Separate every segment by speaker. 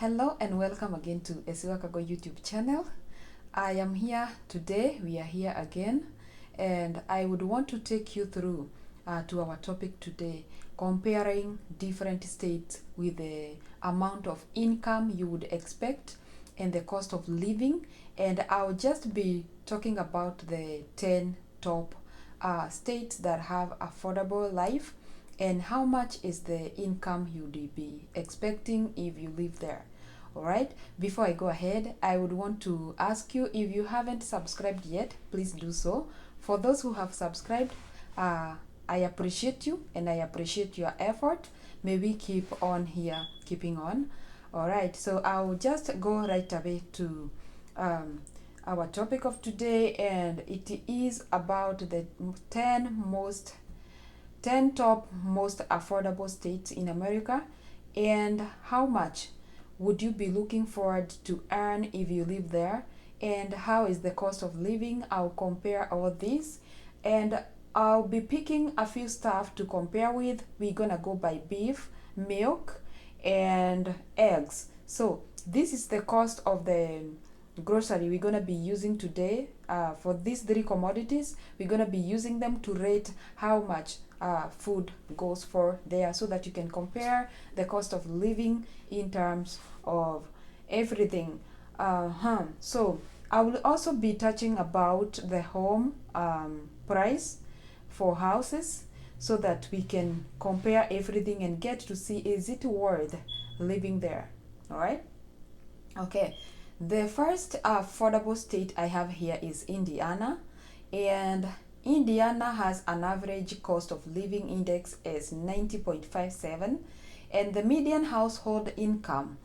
Speaker 1: Hello and welcome again to U.S.A YouTube channel. I am here today, we are here again, and I would want to take you through to our topic today, comparing different states with the amount of income you would expect and the cost of living. And I'll just be talking about the 10 top states that have affordable life and how much is the income you'd be expecting if you live there. All right, before I go ahead, I would want to ask you, if you haven't subscribed yet, please do so. For those who have subscribed, I appreciate you and I appreciate your effort. May we keep on here, keeping on. All right, so I'll just go right away to our topic of today, and it is about the 10 top most affordable states in America, and how much would you be looking forward to earn if you live there, and how is the cost of living. I'll compare all this, and I'll be picking a few stuff to compare with. We're gonna go by beef, milk, and eggs. So this is the cost of the grocery we're gonna be using today. For these three commodities, we're gonna be using them to rate how much food goes for there, so that you can compare the cost of living in terms of everything. So I will also be touching about the home price for houses, so that we can compare everything and get to see, is it worth living there. All right, okay. The first affordable state I have here is Indiana, and Indiana has an average cost of living index as 90.57, and the median household income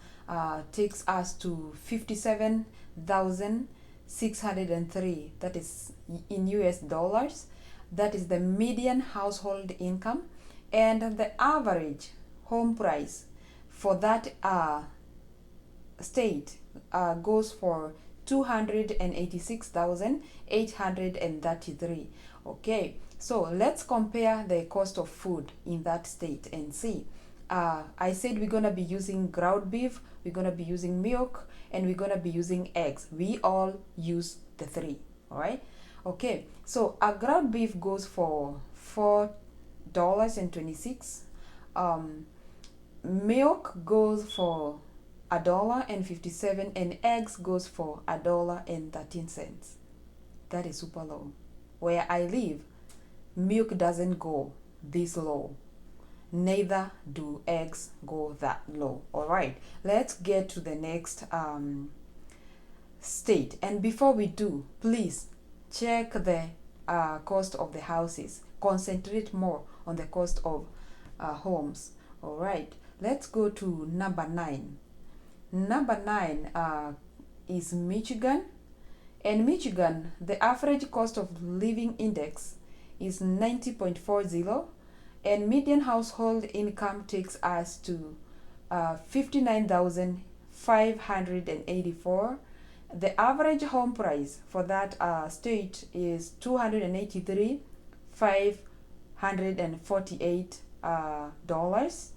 Speaker 1: takes us to 57,603. That is in US dollars. That is the median household income, and the average home price for that state goes for 286,833. Okay, so let's compare the cost of food in that state and see. I said we're gonna be using ground beef, we're gonna be using milk, and we're gonna be using eggs. We all use the three. All right, okay. So a ground beef goes for $4.26. Milk goes for $1.57, and eggs goes for $1.13. That is super low. Where I live, milk doesn't go this low, neither do eggs go that low. All right, let's get to the next state, and before we do, please check the cost of the houses. Concentrate more on the cost of homes. All right, let's go to number 9. Number 9 is Michigan. And Michigan, the average cost of living index is 90.40, and median household income takes us to 59,584. The average home price for that state is 283,548 dollars.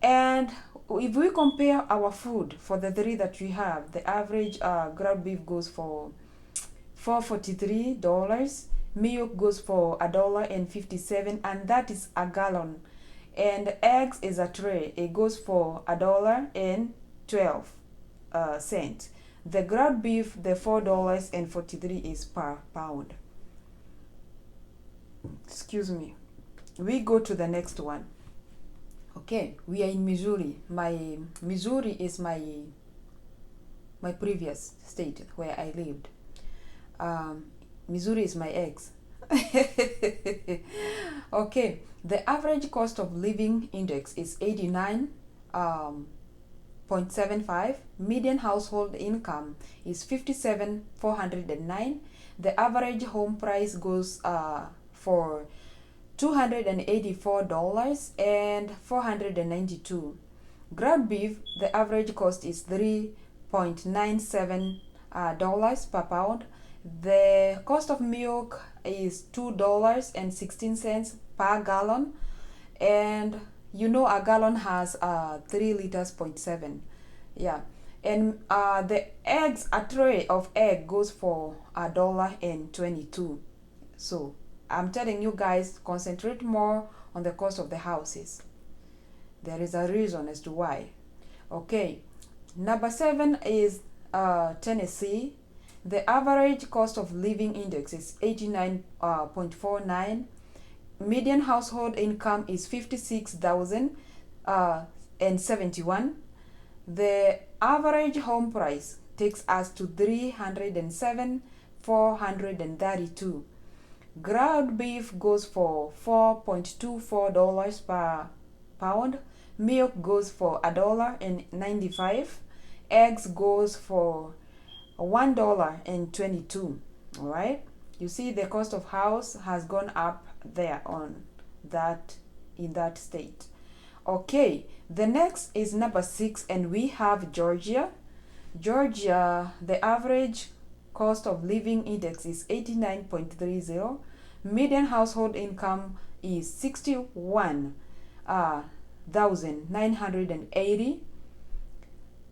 Speaker 1: And if we compare our food for the three that we have, the average ground beef goes for $443, milk goes for $1.57, and that is a gallon. And eggs is a tray, it goes for $1.12. The ground beef, the $4.43 is per pound. Excuse me. We go to the next one. Okay, we are in Missouri. Missouri is my previous state where I lived. Missouri is my ex. Okay, the average cost of living index is 89.75. Median household income is 57,409. The average home price goes for $284.492. Ground beef, the average cost is $3.97 per pound. The cost of milk is $2.16 per gallon, and a gallon has 3 liters, 0.7. Yeah. And the eggs, a tray of egg goes for $1.22. So I'm telling you guys, concentrate more on the cost of the houses. There is a reason as to why. Okay. Number 7 is Tennessee. The average cost of living index is 89.49. Median household income is 56,071. The average home price takes us to 307,432. Ground beef goes for $4.24 per pound. Milk goes for $1.95. Eggs goes for $1.22. All right. You see the cost of house has gone up there on that in that state. Okay, the next is number 6, and we have Georgia. Georgia, the average cost of living index is 89.30. Median household income is 61,980,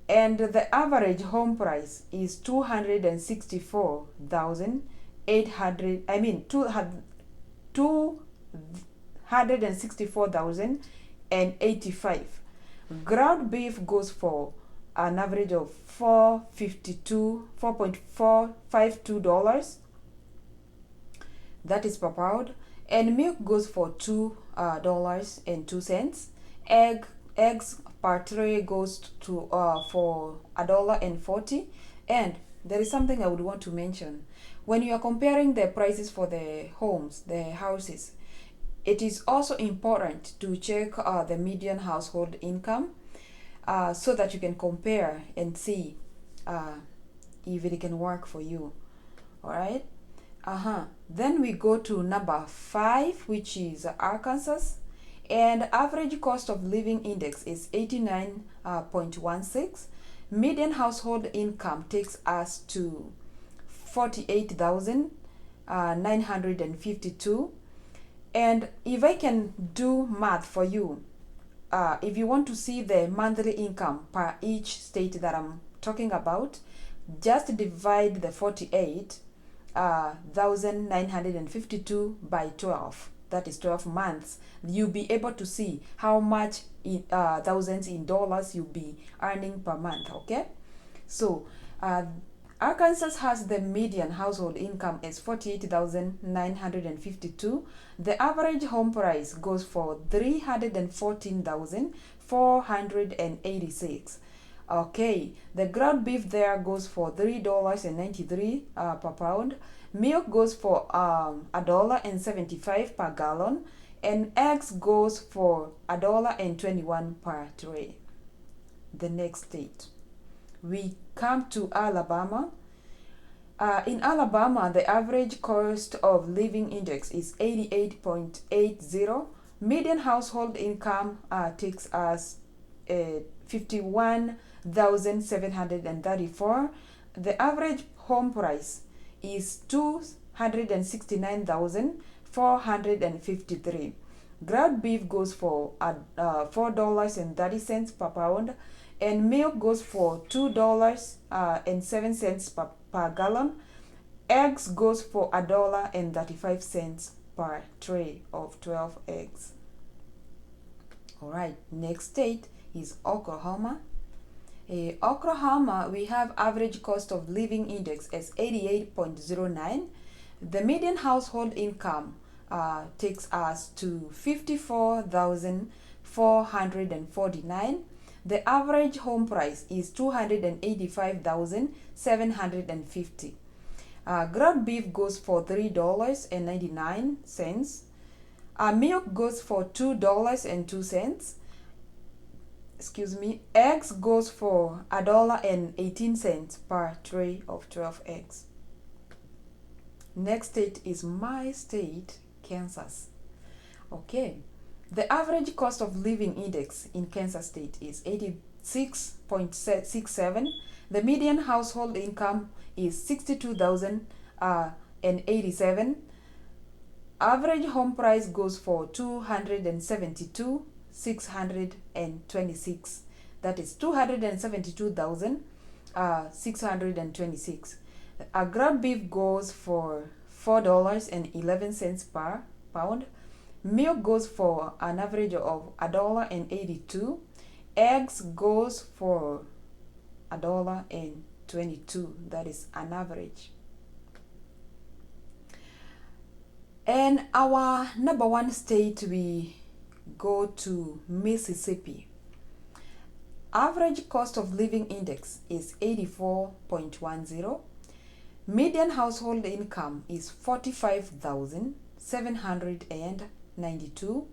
Speaker 1: and the average home price is 264,800. I mean 264,085. Ground beef goes for an average of $4.452. That is per pound. And milk goes for $2.02. Eggs per tray goes to for $1.40. And there is something I would want to mention. When you are comparing the prices for the homes, the houses, it is also important to check the median household income so that you can compare and see if it can work for you. All right. Then we go to number 5, which is Arkansas, and average cost of living index is 89.16. Median household income takes us to 48,952. And if I can do math for you, if you want to see the monthly income per each state that I'm talking about, just divide the 48,952 by 12. That is 12 months. You'll be able to see how much in thousands in dollars you'll be earning per month. Okay, so Arkansas has the median household income is 48,952. The average home price goes for 314,486. Okay, the ground beef there goes for $3.93 per pound. Milk goes for $1.75 per gallon, and eggs goes for $1.21 per tray. The next state, we come to Alabama. In Alabama, the average cost of living index is 88.80. Median household income takes us 51,734. The average home price is 269,453. Ground beef goes for $4.30 per pound, and milk goes for $2.07 per gallon. Eggs goes for $1.35 per tray of 12 eggs. All right, next state is Oklahoma. Oklahoma, we have average cost of living index as 88.09. The median household income takes us to 54,449. The average home price is 285,750. Ground beef goes for $3.99. Milk goes for $2.02. Excuse me. Eggs goes for $1.18 per tray of 12 eggs. Next state is my state, Kansas. Okay. The average cost of living index in Kansas state is 86.67. The median household income is 62,087. Average home price goes for 272,626. that is 272,626. A ground beef goes for $4.11 per pound. Milk goes for an average of $1.82. Eggs goes for $1.22. That is an average. And our number one state, we go to Mississippi. Average cost of living index is 84.10. Median household income is 45,792.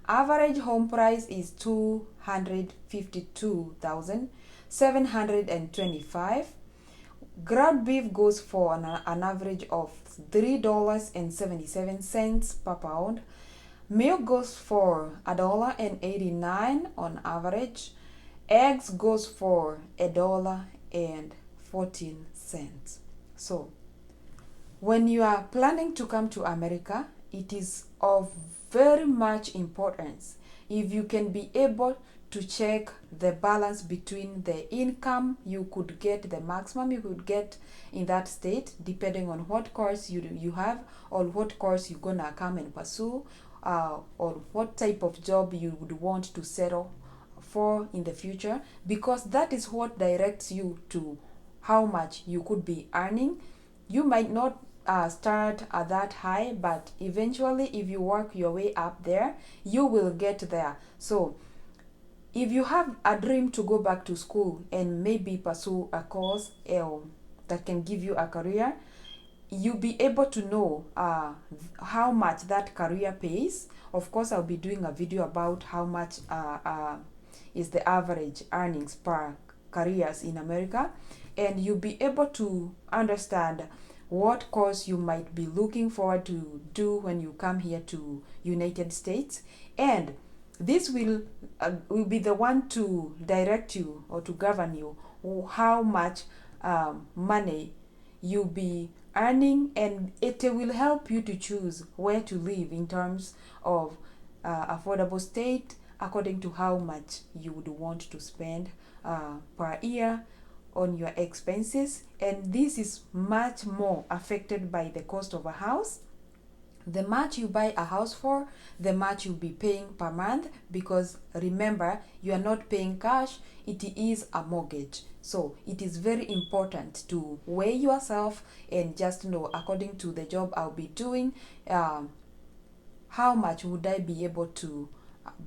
Speaker 1: Average home price is 252,725. Ground beef goes for an average of $3.77 per pound. Milk goes for $1.89 on average. Eggs goes for $1.14. So, when you are planning to come to America, it is of very much importance if you can be able to check the balance between the income you could get, the maximum you could get in that state, depending on what course you have, or what course you're gonna come and pursue, or what type of job you would want to settle for in the future, because that is what directs you to how much you could be earning. You might not start at that high, but eventually if you work your way up there, you will get there. So if you have a dream to go back to school and maybe pursue a course that can give you a career, you'll be able to know how much that career pays. Of course, I'll be doing a video about how much is the average earnings per careers in America, and you'll be able to understand what course you might be looking forward to do when you come here to United States, and this will be the one to direct you or to govern you how much money you'll be earning, and it will help you to choose where to live in terms of affordable state according to how much you would want to spend per year on your expenses. And this is much more affected by the cost of a house. The much you buy a house for, the much you'll be paying per month, because remember, you are not paying cash, it is a mortgage. So it is very important to weigh yourself and just know, according to the job I'll be doing, how much would I be able to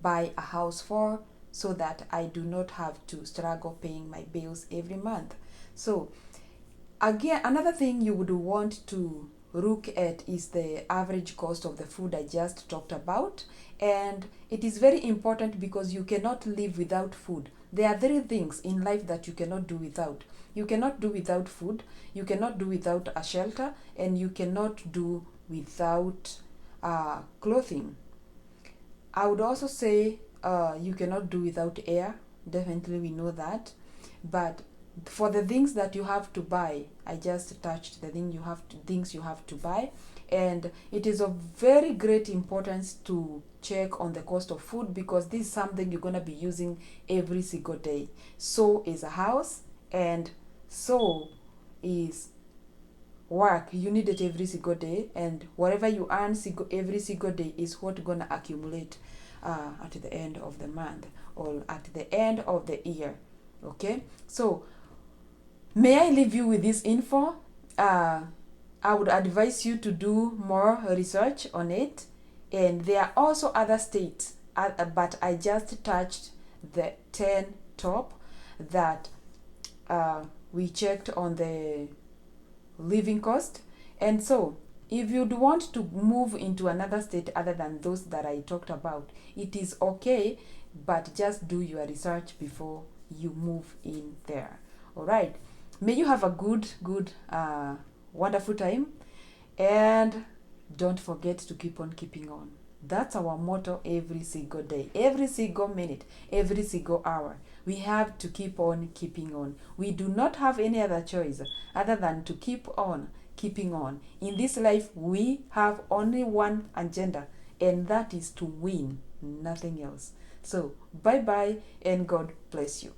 Speaker 1: buy a house for, so that I do not have to struggle paying my bills every month. So again, another thing you would want to look at is the average cost of the food I just talked about. And it is very important because you cannot live without food. There are 3 things in life that you cannot do without. You cannot do without food, you cannot do without a shelter, and you cannot do without clothing. I would also say you cannot do without air. Definitely, we know that. But for the things that you have to buy, I just touched the things you have to buy, and it is of very great importance to check on the cost of food, because this is something you're gonna be using every single day. So is a house, and so is work. You need it every single day, and whatever you earn every single day is what gonna accumulate at the end of the month or at the end of the year. Okay, so may I leave you with this info? I would advise you to do more research on it, and there are also other states, but I just touched the 10 top that we checked on the living cost. And so if you'd want to move into another state other than those that I talked about, it is okay, but just do your research before you move in there. All right, may you have a good wonderful time, and don't forget to keep on keeping on. That's our motto every single day, every single minute, every single hour. We have to keep on keeping on. We do not have any other choice other than to keep on keeping on. In this life, we have only one agenda, and that is to win. nothing else. So bye bye and God bless you.